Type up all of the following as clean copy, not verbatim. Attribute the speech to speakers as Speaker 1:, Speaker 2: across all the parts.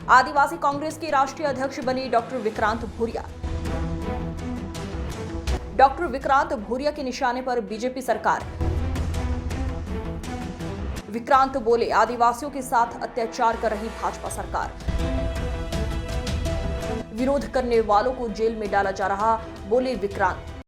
Speaker 1: आदिवासी कांग्रेस के राष्ट्रीय अध्यक्ष बने डॉक्टर विक्रांत भूरिया। डॉक्टर विक्रांत भूरिया के निशाने पर बीजेपी सरकार। विक्रांत बोले, आदिवासियों के साथ अत्याचार कर रही भाजपा सरकार। विरोध करने वालों को जेल में डाला जा रहा, बोले विक्रांत।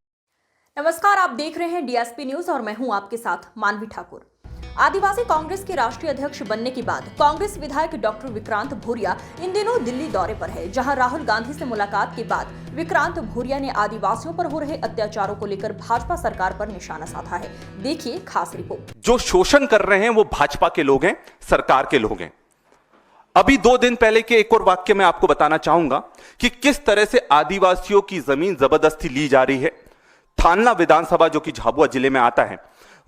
Speaker 1: नमस्कार, आप देख रहे हैं डीएसपी न्यूज और मैं हूं आपके साथ मानवी ठाकुर। आदिवासी कांग्रेस के राष्ट्रीय अध्यक्ष बनने के बाद कांग्रेस विधायक डॉक्टर विक्रांत भूरिया इन दिनों दिल्ली दौरे पर है, जहां राहुल गांधी से मुलाकात के बाद विक्रांत भूरिया ने आदिवासियों पर हो रहे अत्याचारों को लेकर भाजपा सरकार पर निशाना साधा है। देखिए खास रिपोर्ट।
Speaker 2: जो शोषण कर रहे हैं वो भाजपा के लोग हैं, सरकार के लोग हैं। अभी 2 दिन पहले के एक और वाक्य मैं आपको बताना चाहूंगा कि किस तरह से आदिवासियों की जमीन जबरदस्ती ली जा रही है। थाना विधानसभा जो कि झाबुआ जिले में आता है,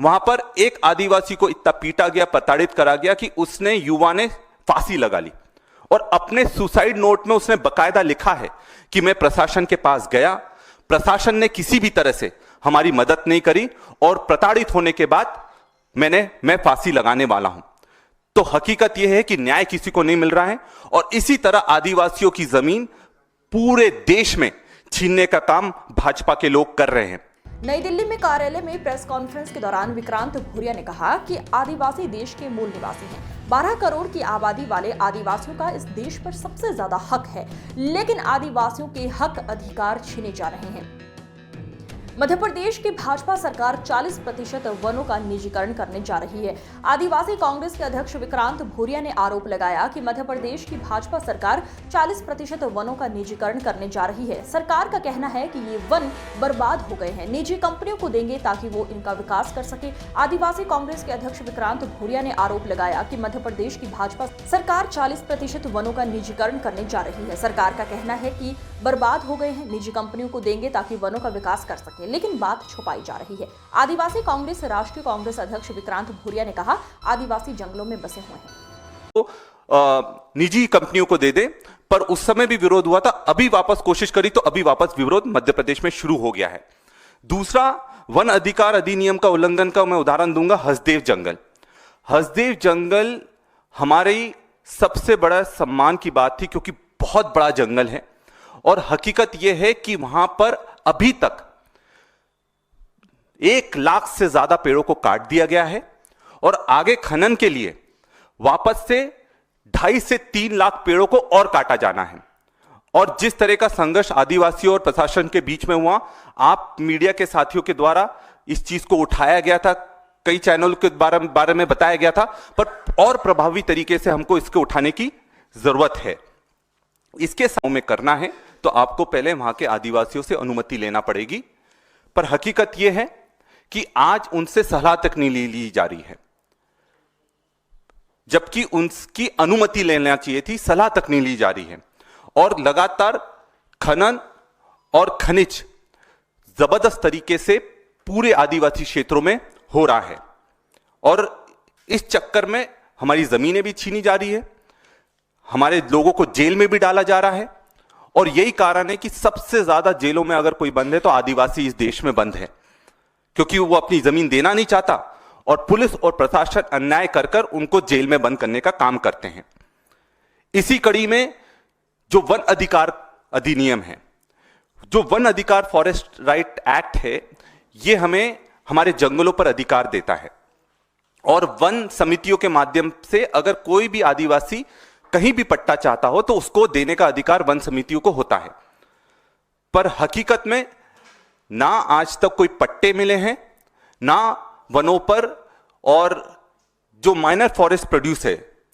Speaker 2: वहां पर एक आदिवासी को इतना पीटा गया, प्रताड़ित करा गया कि उसने युवा ने फांसी लगा ली और अपने सुसाइड नोट में उसने बकायदा लिखा है कि मैं प्रशासन के पास गया, प्रशासन ने किसी भी तरह से हमारी मदद नहीं करी और प्रताड़ित होने के बाद मैं फांसी लगाने वाला हूं। तो हकीकत यह है कि न्याय किसी को नहीं मिल रहा है और इसी तरह आदिवासियों की जमीन पूरे देश में छीनने का काम भाजपा के लोग कर रहे हैं।
Speaker 1: नई दिल्ली में कार्यालय में प्रेस कॉन्फ्रेंस के दौरान विक्रांत भूरिया ने कहा कि आदिवासी देश के मूल निवासी हैं। 12 करोड़ की आबादी वाले आदिवासियों का इस देश पर सबसे ज्यादा हक है, लेकिन आदिवासियों के हक अधिकार छीने जा रहे हैं। मध्य प्रदेश की भाजपा सरकार 40% वनों का निजीकरण करने जा रही है। आदिवासी कांग्रेस के अध्यक्ष विक्रांत भूरिया ने आरोप लगाया कि मध्य प्रदेश की भाजपा सरकार 40% वनों का निजीकरण करने जा रही है। सरकार का कहना है कि ये वन बर्बाद हो गए हैं, निजी कंपनियों को देंगे ताकि वो इनका विकास कर सके। आदिवासी कांग्रेस के अध्यक्ष विक्रांत भूरिया ने आरोप लगाया कि मध्य प्रदेश की भाजपा सरकार 40% वनों का निजीकरण करने जा रही है। सरकार का कहना है कि बर्बाद हो गए हैं, निजी कंपनियों को देंगे ताकि वनों का विकास कर सके, लेकिन बात छुपाई जा रही है। आदिवासी कांग्रेस राष्ट्रीय कांग्रेस अध्यक्ष विक्रांत भूरिया ने कहा, आदिवासी जंगलों में बसे हुए हैं
Speaker 2: तो निजी कंपनियों को दे दे, पर उस समय भी विरोध हुआ था। अभी वापस कोशिश करी तो अभी वापस विरोध मध्य प्रदेश में शुरू हो गया है। दूसरा, वन अधिकार अधिनियम का उल्लंघन का मैं उदाहरण दूंगा। हसदेव जंगल, हसदेव जंगल हमारी सबसे बड़ा सम्मान की बात थी क्योंकि बहुत बड़ा जंगल है और हकीकत यह है कि वहां पर अभी तक 1 लाख से ज्यादा पेड़ों को काट दिया गया है और आगे खनन के लिए वापस से 2.5 से 3 लाख पेड़ों को और काटा जाना है। और जिस तरह का संघर्ष आदिवासियों और प्रशासन के बीच में हुआ, आप मीडिया के साथियों के द्वारा इस चीज को उठाया गया था, कई चैनल के बारे में बताया गया था, पर और प्रभावी तरीके से हमको इसको उठाने की जरूरत है। इसके सामने में करना है तो आपको पहले वहां के आदिवासियों से अनुमति लेना पड़ेगी, पर हकीकत यह है कि आज उनसे सलाह तक नहीं ली जा रही है, जबकि उनकी अनुमति लेना चाहिए थी, सलाह तक नहीं ली जा रही है। और लगातार खनन और खनिज जबरदस्त तरीके से पूरे आदिवासी क्षेत्रों में हो रहा है और इस चक्कर में हमारी जमीनें भी छीनी जा रही है, हमारे लोगों को जेल में भी डाला जा रहा है। और यही कारण है कि सबसे ज्यादा जेलों में अगर कोई बंद है तो आदिवासी इस देश में बंद है, क्योंकि वो अपनी जमीन देना नहीं चाहता और पुलिस और प्रशासन अन्याय कर कर उनको जेल में बंद करने का काम करते हैं। इसी कड़ी में जो वन अधिकार अधिनियम है, जो वन अधिकार फॉरेस्ट राइट एक्ट है, ये हमें हमारे जंगलों पर अधिकार देता है और वन समितियों के माध्यम से अगर कोई भी आदिवासी कहीं भी पट्टा चाहता हो तो उसको देने का अधिकार वन समितियों को होता है। पर हकीकत में ना आज तक कोई पट्टे मिले हैं, ना वनों पर, और जो माइनर फॉरेस्ट प्रोड्यूस है